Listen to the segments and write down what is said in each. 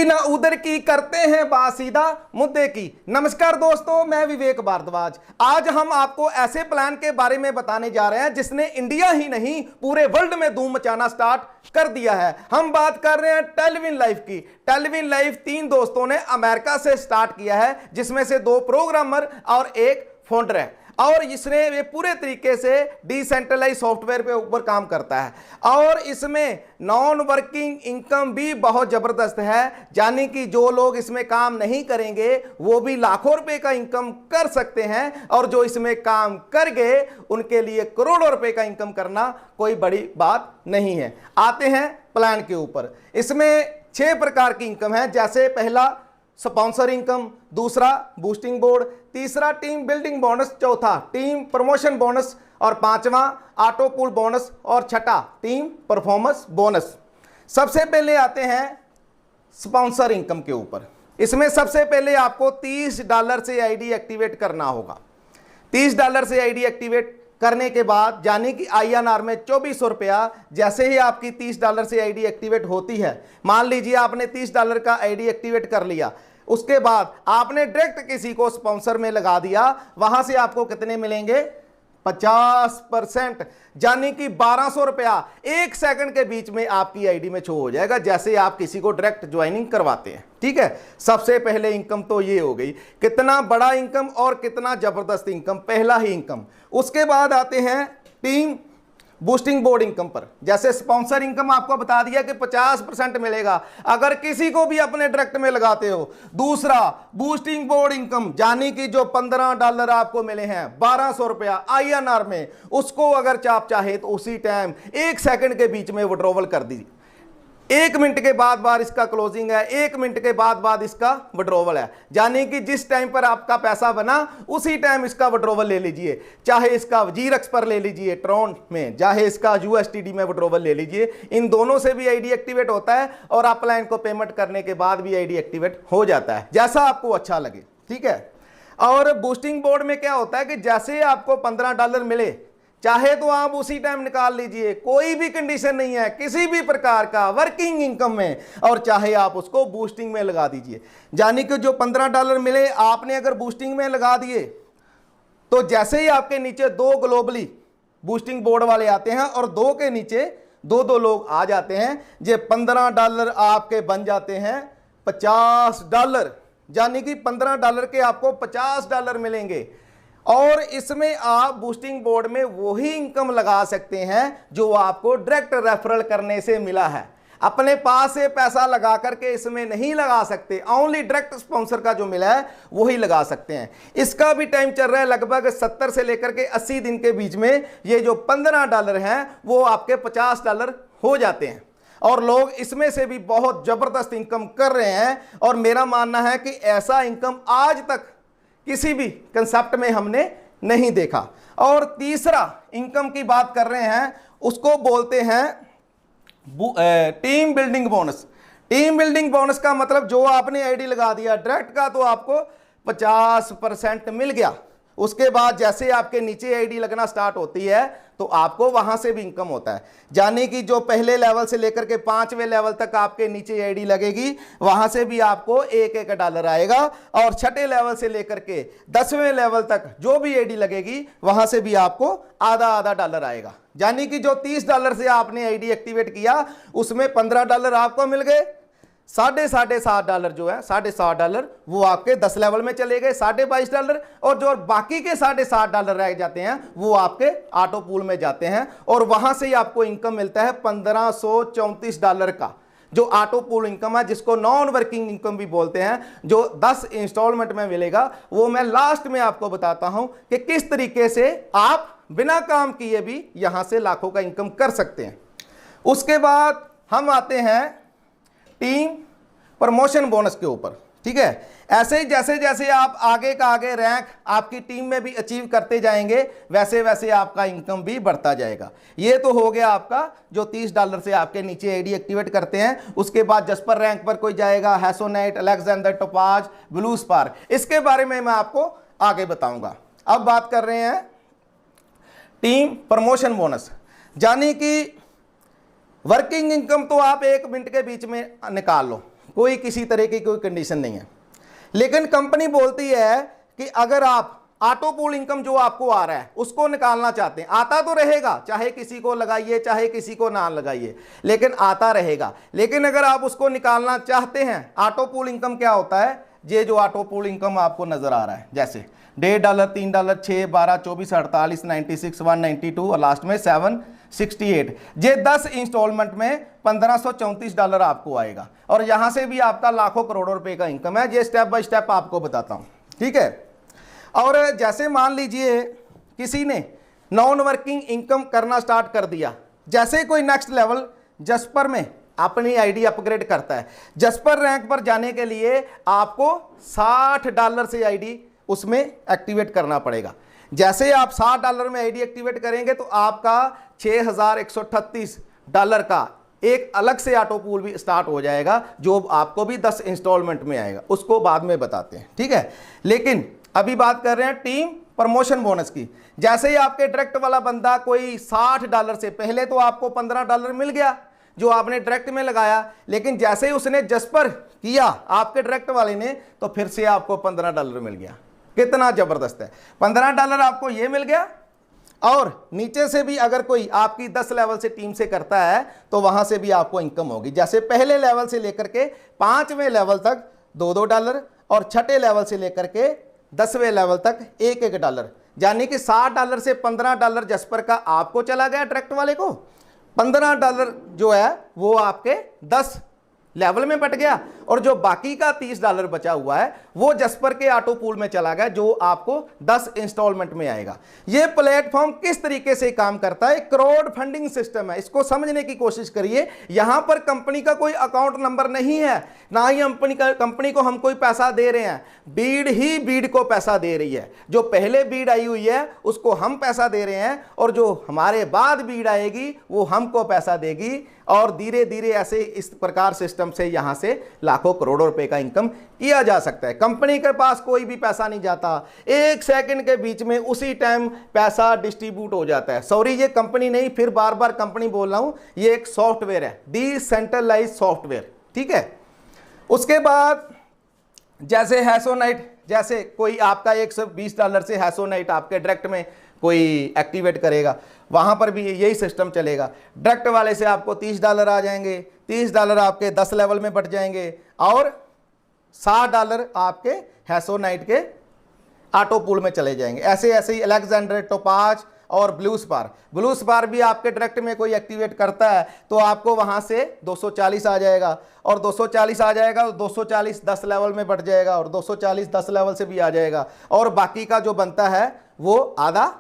की ना उधर की, करते हैं बात सीधा मुद्दे की। नमस्कार दोस्तों, मैं विवेक भारद्वाज। आज हम आपको ऐसे प्लान के बारे में बताने जा रहे हैं जिसने इंडिया ही नहीं पूरे वर्ल्ड में धूम मचाना स्टार्ट कर दिया है। हम बात कर रहे हैं टेलविन लाइफ की। टेलविन लाइफ 3 दोस्तों ने अमेरिका से स्टार्ट किया है, जिसमें से 2 प्रोग्रामर और 1 फाउंडर है। और इसने ये पूरे तरीके से डिसेंट्रलाइज सॉफ्टवेयर पे ऊपर काम करता है और इसमें नॉन वर्किंग इनकम भी बहुत जबरदस्त है। यानी कि जो लोग इसमें काम नहीं करेंगे वो भी लाखों रुपए का इनकम कर सकते हैं, और जो इसमें काम कर गए उनके लिए करोड़ों रुपए का इनकम करना कोई बड़ी बात नहीं है। आते हैं प्लान के ऊपर। इसमें 6 प्रकार की इनकम है, जैसे पहला स्पॉन्सर इनकम, दूसरा बूस्टिंग बोर्ड, तीसरा टीम बिल्डिंग बोनस, चौथा टीम प्रमोशन बोनस, और 5वां ऑटो पूल बोनस, और छठा टीम परफॉर्मेंस बोनस। सबसे पहले आते हैं स्पॉन्सर इनकम के ऊपर। इसमें सबसे पहले आपको $30 से आईडी एक्टिवेट करना होगा। $30 से आईडी एक्टिवेट करने के बाद, यानी कि INR में 2400 रुपया, जैसे ही आपकी $30 से आईडी एक्टिवेट होती है, मान लीजिए आपने $30 का आईडी एक्टिवेट कर लिया, उसके बाद आपने डायरेक्ट किसी को स्पॉन्सर में लगा दिया, वहां से आपको कितने मिलेंगे? 50%, यानी कि 1200 रुपया 1 सेकंड के बीच में आपकी आईडी में शो हो जाएगा, जैसे आप किसी को डायरेक्ट ज्वाइनिंग करवाते हैं। ठीक है, सबसे पहले इनकम तो ये हो गई। कितना बड़ा इनकम और कितना जबरदस्त इनकम, पहला ही इनकम। उसके बाद आते हैं टीम बूस्टिंग बोर्ड इनकम पर। जैसे स्पॉन्सर इनकम आपको बता दिया कि 50% मिलेगा अगर किसी को भी अपने डायरेक्ट में लगाते हो। दूसरा बूस्टिंग बोर्ड इनकम, यानी कि जो $15 आपको मिले हैं, 1200 रुपया INR में, उसको अगर आप चाहे तो उसी टाइम 1 सेकंड के बीच में विड्रॉवल कर दीजिए। 1 मिनट के बाद इसका क्लोजिंग है, 1 मिनट के बाद इसका विड्रॉवल है। यानी कि जिस टाइम पर आपका पैसा बना उसी टाइम इसका विड्रॉवल ले लीजिए। चाहे इसका जीरक्स पर ले लीजिए ट्रॉन में, चाहे इसका USDT में विड्रॉवल ले लीजिए। इन दोनों से भी आईडी एक्टिवेट होता है और अपलाइन को पेमेंट करने के बाद भी आईडी एक्टिवेट हो जाता है, जैसा आपको अच्छा लगे। ठीक है, और बूस्टिंग बोर्ड में क्या होता है कि जैसे आपको $15 मिले, चाहे तो आप उसी टाइम निकाल लीजिए, कोई भी कंडीशन नहीं है किसी भी प्रकार का वर्किंग इनकम में, और चाहे आप उसको बूस्टिंग में लगा दीजिए। यानी कि जो $15 मिले आपने अगर बूस्टिंग में लगा दिए, तो जैसे ही आपके नीचे 2 ग्लोबली बूस्टिंग बोर्ड वाले आते हैं और 2 के नीचे 2 लोग आ जाते हैं, ये $15 आपके बन जाते हैं $50। यानी कि $15 के आपको $50 मिलेंगे, और इसमें आप बूस्टिंग बोर्ड में वही इनकम लगा सकते हैं जो आपको डायरेक्ट रेफरल करने से मिला है। अपने पास से पैसा लगा करके इसमें नहीं लगा सकते, ओनली डायरेक्ट स्पॉन्सर का जो मिला है वही लगा सकते हैं। इसका भी टाइम चल रहा है लगभग 70 से लेकर के 80 दिन के बीच में। ये जो $15 हैं वो आपके $50 हो जाते हैं, और लोग इसमें से भी बहुत जबरदस्त इनकम कर रहे हैं। और मेरा मानना है कि ऐसा इनकम आज तक किसी भी कंसेप्ट में हमने नहीं देखा। और तीसरा इनकम की बात कर रहे हैं, उसको बोलते हैं team building bonus. Team building bonus का मतलब जो आपने आईडी लगा दिया डायरेक्ट का, तो आपको 50% मिल गया। उसके बाद जैसे आपके नीचे आईडी लगना स्टार्ट होती है तो आपको वहां से भी इनकम होता है। यानी कि जो पहले लेवल से लेकर के 5वें लेवल तक आपके नीचे आईडी लगेगी, वहां से भी आपको $1 आएगा, और 6ठे लेवल से लेकर के 10वें लेवल तक जो भी आईडी लगेगी वहां से भी आपको आधा डॉलर आएगा। यानी कि जो $30 से आपने आईडी एक्टिवेट किया उसमें $15 आपको मिल गए, $7.5 जो है $7.5 वो आपके 10 लेवल में चले गए, $22.5, और जो बाकी के $7.5 रह जाते हैं वो आपके ऑटो पूल में जाते हैं, और वहां से ही आपको इनकम मिलता है $1534 का, जो ऑटो पूल इनकम है, जिसको नॉन वर्किंग इनकम भी बोलते हैं, जो 10 इंस्टॉलमेंट में मिलेगा। वो मैं लास्ट में आपको बताता हूं कि किस तरीके से आप बिना काम किए भी यहां से लाखों का इनकम कर सकते हैं। उसके बाद हम आते हैं टीम प्रमोशन बोनस के ऊपर। ठीक है, ऐसे ही जैसे जैसे आप आगे का आगे रैंक आपकी टीम में भी अचीव करते जाएंगे, वैसे वैसे आपका इनकम भी बढ़ता जाएगा। ये तो हो गया आपका जो $30 से आपके नीचे आईडी एक्टिवेट करते हैं। उसके बाद जस्पर रैंक पर कोई जाएगा, हैसोनेट, अलेक्जेंडर, टोपाज, ब्लू स्पार, इसके बारे में मैं आपको आगे बताऊंगा। अब बात कर रहे हैं टीम प्रमोशन बोनस, यानी कि वर्किंग इनकम तो आप 1 मिनट के बीच में निकाल लो, कोई किसी तरह की कोई कंडीशन नहीं है। लेकिन कंपनी बोलती है कि अगर आप ऑटो पूल इनकम जो आपको आ रहा है उसको निकालना चाहते हैं, आता तो रहेगा, चाहे किसी को लगाइए चाहे किसी को ना लगाइए, लेकिन आता रहेगा। लेकिन अगर आप उसको निकालना चाहते हैं, ऑटो पूल इनकम क्या होता है, ये जो ऑटो पूल इनकम आपको नजर आ रहा है, जैसे $1.5, $3, 6, 12, 24, 48, 96, 192 और लास्ट में 768, ये 10 इंस्टॉलमेंट में $1534 आपको आएगा। और यहां से भी आपका लाखों करोड़ों रुपए का इनकम है। ये स्टेप बाय स्टेप आपको बताता हूं, ठीक है। और जैसे मान लीजिए किसी ने नॉन वर्किंग इनकम करना स्टार्ट कर दिया, जैसे कोई नेक्स्ट लेवल जस्पर में अपनी आईडी अपग्रेड करता है, जस्पर रैंक पर जाने के लिए आपको $60 से आईडी उसमें एक्टिवेट करना पड़ेगा। जैसे आप $60 में आईडी एक्टिवेट करेंगे तो आपका $6138 का एक अलग से ऑटो पूल भी स्टार्ट हो जाएगा, जो आपको भी 10 इंस्टॉलमेंट में आएगा, उसको बाद में बताते हैं, ठीक है। लेकिन अभी बात कर रहे हैं टीम प्रमोशन बोनस की। जैसे ही आपके डायरेक्ट वाला बंदा कोई $60 से, पहले तो आपको $15 मिल गया जो आपने डायरेक्ट में लगाया, लेकिन जैसे ही उसने जस्पर किया आपके डायरेक्ट वाले ने, तो फिर से आपको $15 मिल गया। कितना जबरदस्त है, $15 आपको ये मिल गया। और नीचे से भी अगर कोई आपकी 10 लेवल से टीम से करता है तो वहां से भी आपको इनकम होगी। जैसे पहले लेवल से लेकर के 5वें लेवल तक $2 और 6ठे लेवल से लेकर के 10वें लेवल तक $1, यानी कि $60 से $15 जस्पर का आपको चला गया डायरेक्ट वाले को, $15 जो है वो आपके 10 लेवल में बट गया, और जो बाकी का $30 बचा हुआ है वो जस्पर के ऑटो पूल में चला गया, जो आपको 10 इंस्टॉलमेंट में आएगा। ये प्लेटफॉर्म किस तरीके से काम करता है, क्राउड फंडिंग सिस्टम है, इसको समझने की कोशिश करिए। यहां पर कंपनी का कोई अकाउंट नंबर नहीं है, ना ही कंपनी को हम कोई पैसा दे रहे हैं, बीड ही बीड को पैसा दे रही है। जो पहले बीड आई हुई है उसको हम पैसा दे रहे हैं, और जो हमारे बाद बीड आएगी वो हमको पैसा देगी, और धीरे धीरे ऐसे इस प्रकार सिस्टम से यहां से लाखों करोड़ों रुपए का इनकम किया जा सकता है। कंपनी के पास कोई भी पैसा नहीं जाता, 1 सेकंड के बीच में उसी टाइम पैसा डिस्ट्रीब्यूट हो जाता है। सॉरी, ये कंपनी नहीं, फिर बार बार कंपनी बोल रहा हूं, ये एक सॉफ्टवेयर है, डिसेंट्रलाइज सॉफ्टवेयर, ठीक है। उसके बाद जैसे हैसोनाइट, जैसे कोई आपका $120 से हैसोनाइट आपके डायरेक्ट में कोई एक्टिवेट करेगा, वहां पर भी यही सिस्टम चलेगा। डायरेक्ट वाले से आपको $30 आ जाएंगे, $30 आपके 10 लेवल में बट जाएंगे, और $60 आपके हैसोनाइट के ऑटो पूल में चले जाएंगे। ऐसे ऐसे ही अलेक्जेंडर, टोपाज और ब्लू स्पार भी आपके डायरेक्ट में कोई एक्टिवेट करता है तो आपको वहां से 240 आ जाएगा, और 240 आ जाएगा तो 240 10 लेवल में बढ़ जाएगा, और 240 10 लेवल से भी आ जाएगा, और बाकी का जो बनता है वो आधा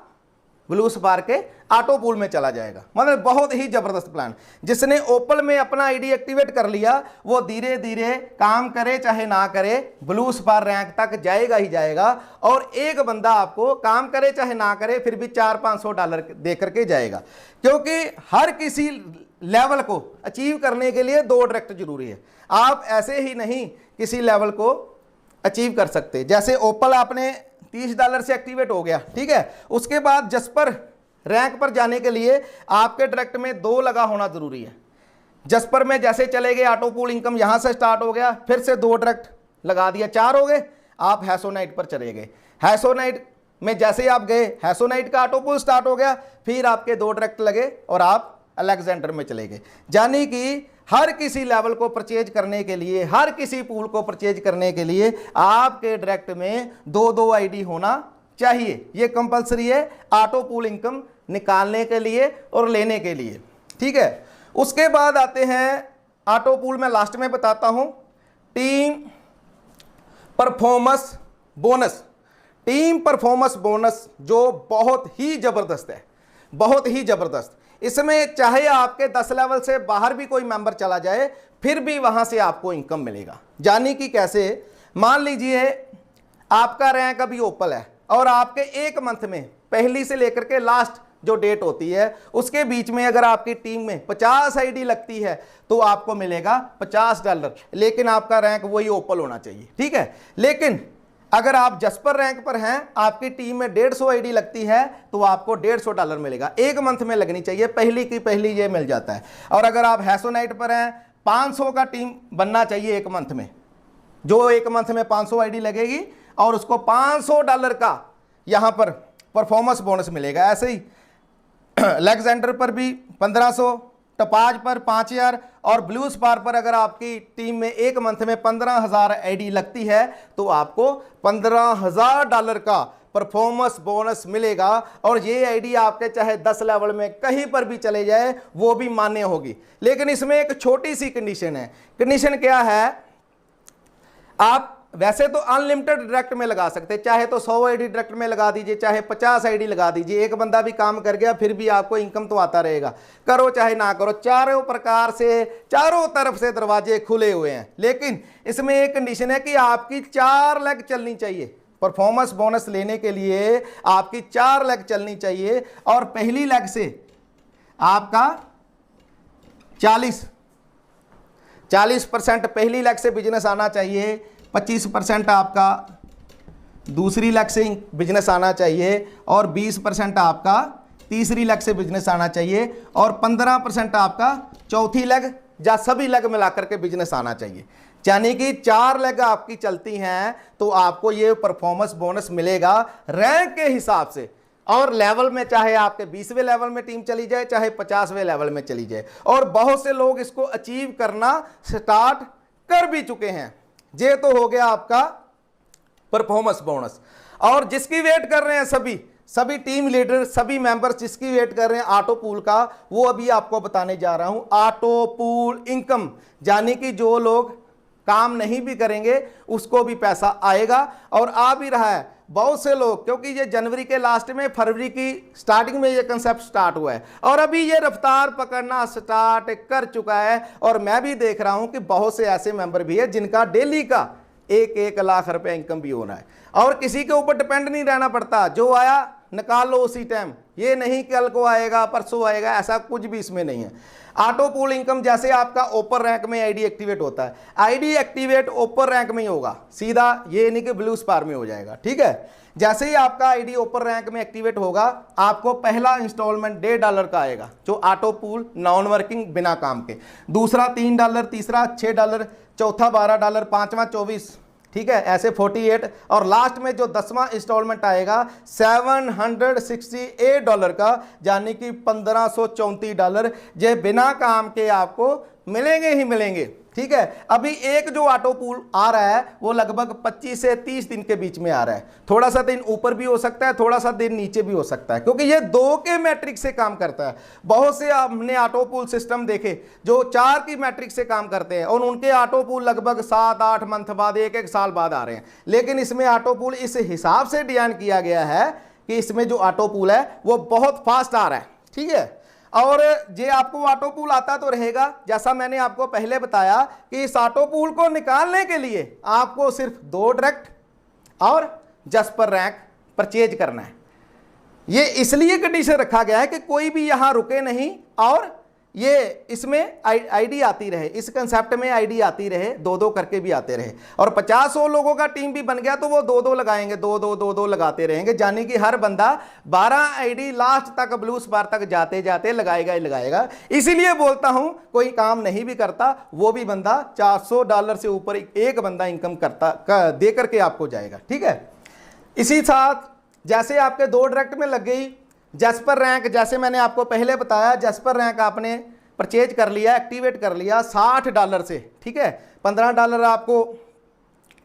ब्लू स्पार के ऑटो पूल में चला जाएगा। मतलब बहुत ही जबरदस्त प्लान। जिसने ओपल में अपना आईडी एक्टिवेट कर लिया वो धीरे धीरे काम करे चाहे ना करे ब्लू स्पार रैंक तक जाएगा ही जाएगा, और एक बंदा आपको काम करे चाहे ना करे फिर भी $400-500 दे करके जाएगा, क्योंकि हर किसी लेवल को अचीव करने के लिए 2 डायरेक्ट जरूरी है। आप ऐसे ही नहीं किसी लेवल को अचीव कर सकते। जैसे ओपल आपने $30 से एक्टिवेट हो गया, ठीक है, उसके बाद जस्पर रैंक पर जाने के लिए आपके डायरेक्ट में 2 लगा होना जरूरी है। जस्पर में जैसे चले गए ऑटो पूल इनकम यहां से स्टार्ट हो गया, फिर से 2 डायरेक्ट लगा दिया, 4 हो गए, आप हैसोनाइट पर चले गए। हैसोनाइट में जैसे आप गए, हैसोनाइट का ऑटो पूल स्टार्ट हो गया, फिर आपके 2 डायरेक्ट लगे और आप अलेक्जेंडर में चले गए। यानी कि हर किसी लेवल को परचेज करने के लिए, हर किसी पूल को परचेज करने के लिए आपके डायरेक्ट में 2-2 आईडी होना चाहिए। ये कंपलसरी है ऑटो पूल इनकम निकालने के लिए और लेने के लिए, ठीक है। उसके बाद आते हैं ऑटो पूल में लास्ट में बताता हूं team performance bonus. Team performance bonus जो बहुत ही जबरदस्त है, बहुत ही जबरदस्त। इसमें चाहे आपके 10 लेवल से बाहर भी कोई मेंबर चला जाए फिर भी वहां से आपको इनकम मिलेगा। यानी कि कैसे, मान लीजिए आपका रैंक अभी ओपल है और आपके 1 मंथ में पहली से लेकर के लास्ट जो डेट होती है उसके बीच में अगर आपकी टीम में 50 आईडी लगती है तो आपको मिलेगा $50, लेकिन आपका रैंक वही ओपल होना चाहिए, ठीक है। लेकिन अगर आप जस्पर रैंक पर हैं, आपकी टीम में 150 आईडी लगती है तो आपको $150 मिलेगा। 1 मंथ में लगनी चाहिए, पहली की पहली ये मिल जाता है। और अगर आप हैसोनाइट पर हैं, 500 का टीम बनना चाहिए एक मंथ में, जो एक मंथ में 500 आईडी लगेगी और उसको $500 का यहां पर परफॉर्मेंस बोनस मिलेगा। ऐसे ही लेग्जेंडर पर भी 1500, टपाज पर 5000 और ब्लू स्पार पर अगर आपकी टीम में एक मंथ में 15,000 आईडी लगती है तो आपको $15,000 का परफॉर्मेंस बोनस मिलेगा। और ये आईडी आपके चाहे 10 लेवल में कहीं पर भी चले जाए वो भी मान्य होगी। लेकिन इसमें एक छोटी सी कंडीशन है। कंडीशन क्या है, आप वैसे तो अनलिमिटेड डायरेक्ट में लगा सकते हैं, चाहे तो 100 आईडी डायरेक्ट में लगा दीजिए, चाहे 50 आईडी लगा दीजिए, एक बंदा भी काम कर गया फिर भी आपको इनकम तो आता रहेगा, करो चाहे ना करो, चारों प्रकार से चारों तरफ से दरवाजे खुले हुए हैं। लेकिन इसमें एक कंडीशन है कि आपकी 4 लेग चलनी चाहिए। परफॉर्मेंस बोनस लेने के लिए आपकी 4 लेग चलनी चाहिए और पहली लेग से आपका 40% पहली लेग से बिजनेस आना चाहिए, 25% आपका दूसरी लेग से बिजनेस आना चाहिए और 20% आपका तीसरी लेग से बिजनेस आना चाहिए और 15% आपका चौथी लेग या सभी लेग मिलाकर के बिजनेस आना चाहिए। यानी कि 4 लेग आपकी चलती हैं तो आपको ये परफॉर्मेंस बोनस मिलेगा रैंक के हिसाब से। और लेवल में चाहे आपके 20वें लेवल में टीम चली जाए चाहे 50वें लेवल में चली जाए, और बहुत से लोग इसको अचीव करना स्टार्ट कर भी चुके हैं। ये तो हो गया आपका परफॉर्मेंस बोनस। और जिसकी वेट कर रहे हैं सभी टीम लीडर, सभी मेंबर्स जिसकी वेट कर रहे हैं ऑटो पूल का, वो अभी आपको बताने जा रहा हूं। ऑटो पूल इनकम, यानी कि जो लोग काम नहीं भी करेंगे उसको भी पैसा आएगा और आ भी रहा है। बहुत से लोग, क्योंकि ये जनवरी के लास्ट में फरवरी की स्टार्टिंग में ये कंसेप्ट स्टार्ट हुआ है और अभी ये रफ्तार पकड़ना स्टार्ट कर चुका है। और मैं भी देख रहा हूं कि बहुत से ऐसे मेंबर भी है जिनका डेली का 1-1 लाख रुपए इनकम भी होना है और किसी के ऊपर डिपेंड नहीं रहना पड़ता। जो आया निकाल लो उसी टाइम, ये नहीं कल को आएगा परसों आएगा, ऐसा कुछ भी इसमें नहीं है। ऑटो पूल इनकम जैसे आपका ओपन रैंक में आईडी एक्टिवेट होता है, आईडी एक्टिवेट ओपन रैंक में ही होगा, सीधा ये नहीं कि ब्लू स्पार में हो जाएगा। ठीक है, जैसे ही आपका आईडी ओपन रैंक में एक्टिवेट होगा आपको पहला इंस्टॉलमेंट $1.5 का आएगा, जो ऑटो पूल नॉन वर्किंग बिना काम के, दूसरा $3, तीसरा $6, चौथा $12, पांचवा 24, ठीक है, ऐसे 48 और लास्ट में जो 10वां इंस्टॉलमेंट आएगा $768 का, यानी कि $1534 ये बिना काम के आपको मिलेंगे ही मिलेंगे। ठीक है, अभी एक जो ऑटो पूल आ रहा है वो लगभग 25 से 30 दिन के बीच में आ रहा है। थोड़ा सा दिन ऊपर भी हो सकता है, थोड़ा सा दिन नीचे भी हो सकता है, क्योंकि ये 2 के मैट्रिक से काम करता है। बहुत से हमने ऑटो पूल सिस्टम देखे जो 4 की मैट्रिक से काम करते हैं और उनके ऑटो पूल लगभग 7-8 मंथ बाद 1-1 साल बाद आ रहे हैं। लेकिन इसमें ऑटो पूल इस हिसाब से डिजाइन किया गया है कि इसमें जो ऑटो पूल है वो बहुत फास्ट आ रहा है। ठीक है, और ये आपको ऑटो पूल आता तो रहेगा, जैसा मैंने आपको पहले बताया कि इस ऑटो पूल को निकालने के लिए आपको सिर्फ 2 डायरेक्ट और जस्पर रैंक परचेज करना है। ये इसलिए कंडीशन रखा गया है कि कोई भी यहां रुके नहीं और ये इसमें आईडी आती रहे, इस कंसेप्ट में आईडी आती रहे, 2-2 करके भी आते रहे। और 50-100 लोगों का टीम भी बन गया तो वो 2-2 लगाएंगे, 2-2 लगाते रहेंगे, यानी कि हर बंदा 12 आईडी लास्ट तक ब्लू स्पार तक जाते जाते लगाएगा ही लगाएगा। इसीलिए बोलता हूं कोई काम नहीं भी करता वो भी बंदा $400 से ऊपर एक बंदा इनकम दे करके आपको जाएगा। ठीक है, इसी साथ जैसे आपके 2 डायरेक्ट में लग गई जस्पर रैंक, जैसे मैंने आपको पहले बताया जस्पर रैंक आपने परचेज कर लिया, एक्टिवेट कर लिया $60 से। ठीक है, $15 आपको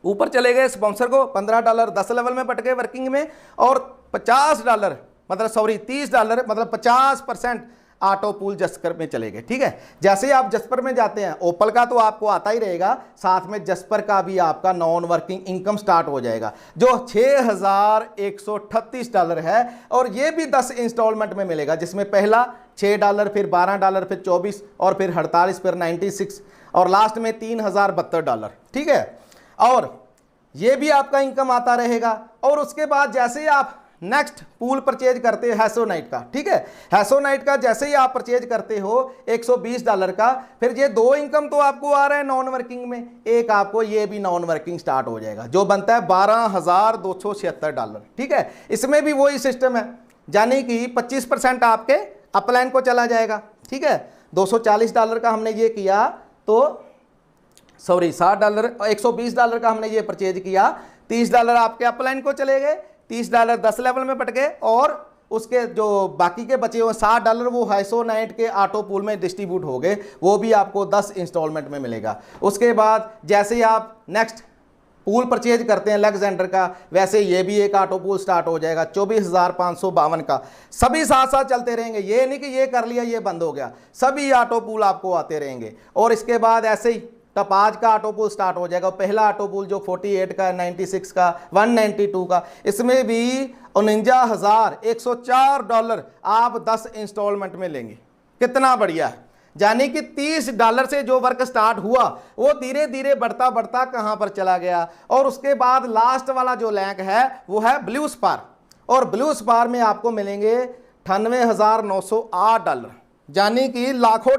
ऊपर चले गए स्पॉन्सर को, $15 10 लेवल में बट गए वर्किंग में और $30 मतलब $30 मतलब 50% ऑटो पूल जस्पर में चले गए। ठीक है, जैसे ही आप जस्पर में जाते हैं ओपल का तो आपको आता ही रहेगा, साथ में जस्पर का भी आपका नॉन वर्किंग इनकम स्टार्ट हो जाएगा जो $6138 है और ये भी 10 इंस्टॉलमेंट में मिलेगा, जिसमें पहला $6, फिर $12, फिर 24 और फिर 48, फिर 96 और लास्ट में $3072। ठीक है, और ये भी आपका इनकम आता रहेगा। और उसके बाद जैसे ही आप नेक्स्ट पूल परचेज करते हैं हैसोनाइट का, ठीक है, हैसोनाइट का जैसे ही आप परचेज करते हो $120 का, फिर ये 2 इनकम तो आपको आ रहा है नॉन वर्किंग में, एक आपको ये भी नॉन वर्किंग स्टार्ट हो जाएगा जो बनता है $12,276। ठीक है, इसमें भी वही सिस्टम है, यानी कि 25% आपके अपलाइन को चला जाएगा। ठीक है, $240 का हमने ये किया तो सॉरी $60 $120 का हमने ये परचेज किया, $30 आपके अपलाइन को चले गए, $30 10 लेवल में बट गए, और उसके जो बाकी के बचे हुए $60 वो हाइसोनाइट के ऑटो पूल में डिस्ट्रीब्यूट हो गए, वो भी आपको 10 इंस्टॉलमेंट में मिलेगा। उसके बाद जैसे ही आप नेक्स्ट पूल परचेज करते हैं अलेक्जेंडर का, वैसे ये भी एक ऑटो पूल स्टार्ट हो जाएगा 24,552 का। सभी साथ साथ चलते रहेंगे, ये नहीं कि ये कर लिया ये बंद हो गया, सभी ऑटो पूल आपको आते रहेंगे। और इसके बाद ऐसे ही टपाज का ऑटो पूल स्टार्ट हो जाएगा। पहला ऑटो पूल जो 48 का, 96 का, 192 का, इसमें भी $49,104 आप 10 इंस्टॉलमेंट में लेंगे। कितना बढ़िया है, यानी कि $30 से जो वर्क स्टार्ट हुआ वो धीरे धीरे बढ़ता बढ़ता कहां पर चला गया। और उसके बाद लास्ट वाला जो लैंक है वो है ब्लू स्पार, और ब्लू स्पार में आपको मिलेंगे $98,908, यानी कि लाखों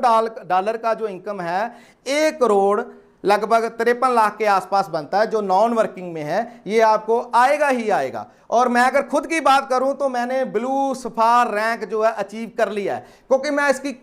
डॉलर का जो इनकम है 1 करोड़ लगभग 53 लाख के आसपास बनता है, जो नॉन वर्किंग में है, ये आपको आएगा ही आएगा। और मैं अगर खुद की बात करूं तो मैंने ब्लू स्पार रैंक जो है अचीव कर लिया है, क्योंकि मैं इसकी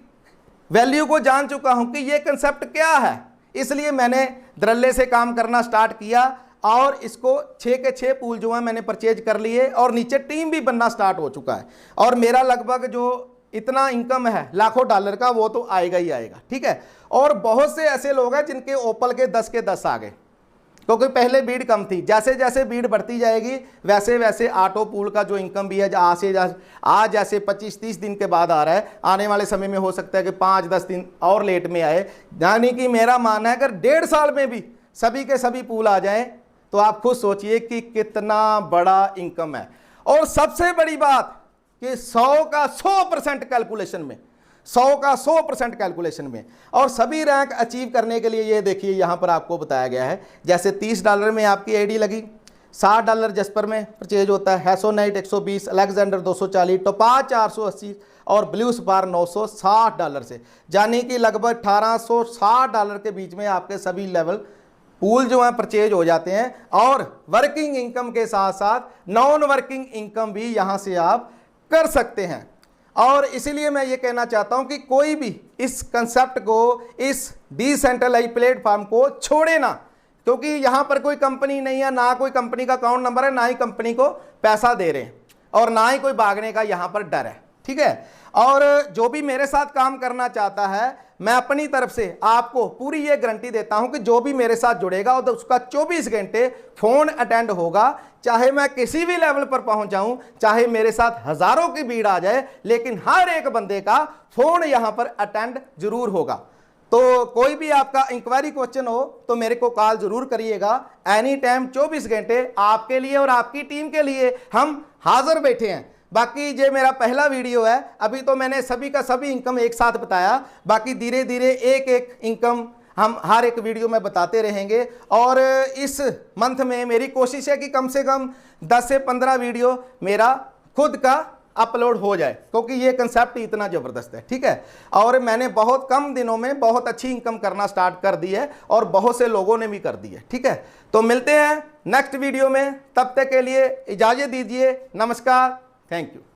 वैल्यू को जान चुका हूं कि ये कंसेप्ट क्या है। इसलिए मैंने धड़ल्ले से काम करना स्टार्ट किया, और इसको 6 के 6 पूल जो है मैंने परचेज कर लिए, और नीचे टीम भी बनना स्टार्ट हो चुका है। और मेरा लगभग जो इतना इनकम है लाखों डॉलर का, वो तो आएगा ही आएगा, ठीक है। और बहुत से ऐसे लोग हैं जिनके ओपल के 10 के 10 आ गए, क्योंकि पहले बीड कम थी। जैसे जैसे बीड बढ़ती जाएगी वैसे वैसे ऑटो पूल का जो इनकम भी है आज जैसे 25-30 दिन के बाद आ रहा है, आने वाले समय में हो सकता है कि 5-10 दिन और लेट में आए। यानी कि मेरा मानना है अगर 1.5 साल में भी सभी के सभी पूल आ जाएं तो आप खुद सोचिए कि कितना बड़ा इनकम है। और सबसे बड़ी बात कि 100 का 100% कैलकुलेशन में, 100 का 100% कैलकुलेशन में। और सभी रैंक अचीव करने के लिए ये देखिए यहाँ पर आपको बताया गया है, जैसे $30 में आपकी आईडी लगी, $60 जस्पर में परचेज होता है, हैसोनाइट 120, अलेक्जेंडर 240, टोपाज 480 और ब्लू स्पार $960 से, यानी कि लगभग $1,860 के बीच में आपके सभी लेवल पूल जो है परचेज हो जाते हैं। और वर्किंग इनकम के साथ साथ नॉन वर्किंग इनकम भी यहाँ से आप कर सकते हैं। और इसीलिए मैं ये कहना चाहता हूं कि कोई भी इस कंसेप्ट को, इस डिसेंट्रलाइज प्लेटफॉर्म को छोड़े ना, क्योंकि यहां पर कोई कंपनी नहीं है, ना कोई कंपनी का अकाउंट नंबर है, ना ही कंपनी को पैसा दे रहे हैं, और ना ही कोई भागने का यहां पर डर है, ठीक है। और जो भी मेरे साथ काम करना चाहता है, मैं अपनी तरफ से आपको पूरी ये गारंटी देता हूं कि जो भी मेरे साथ जुड़ेगा और उसका 24 घंटे फोन अटेंड होगा, चाहे मैं किसी भी लेवल पर पहुंच जाऊं, चाहे मेरे साथ हजारों की भीड़ आ जाए, लेकिन हर एक बंदे का फोन यहां पर अटेंड जरूर होगा। तो कोई भी आपका इंक्वायरी क्वेश्चन हो तो मेरे को कॉल जरूर करिएगा, एनी टाइम 24 घंटे आपके लिए और आपकी टीम के लिए हम हाजिर बैठे हैं। बाकी ये मेरा पहला वीडियो है, अभी तो मैंने सभी का सभी इनकम एक साथ बताया, बाकी धीरे धीरे एक एक इनकम हम हर एक वीडियो में बताते रहेंगे। और इस मंथ में मेरी कोशिश है कि कम से कम 10 से 15 वीडियो मेरा खुद का अपलोड हो जाए, क्योंकि ये कंसेप्ट इतना ज़बरदस्त है, ठीक है। और मैंने बहुत कम दिनों में बहुत अच्छी इनकम करना स्टार्ट कर दी है, और बहुत से लोगों ने भी कर दी है, ठीक है। तो मिलते हैं नेक्स्ट वीडियो में, तब तक के लिए इजाज़त दीजिए, नमस्कार, थैंक यू।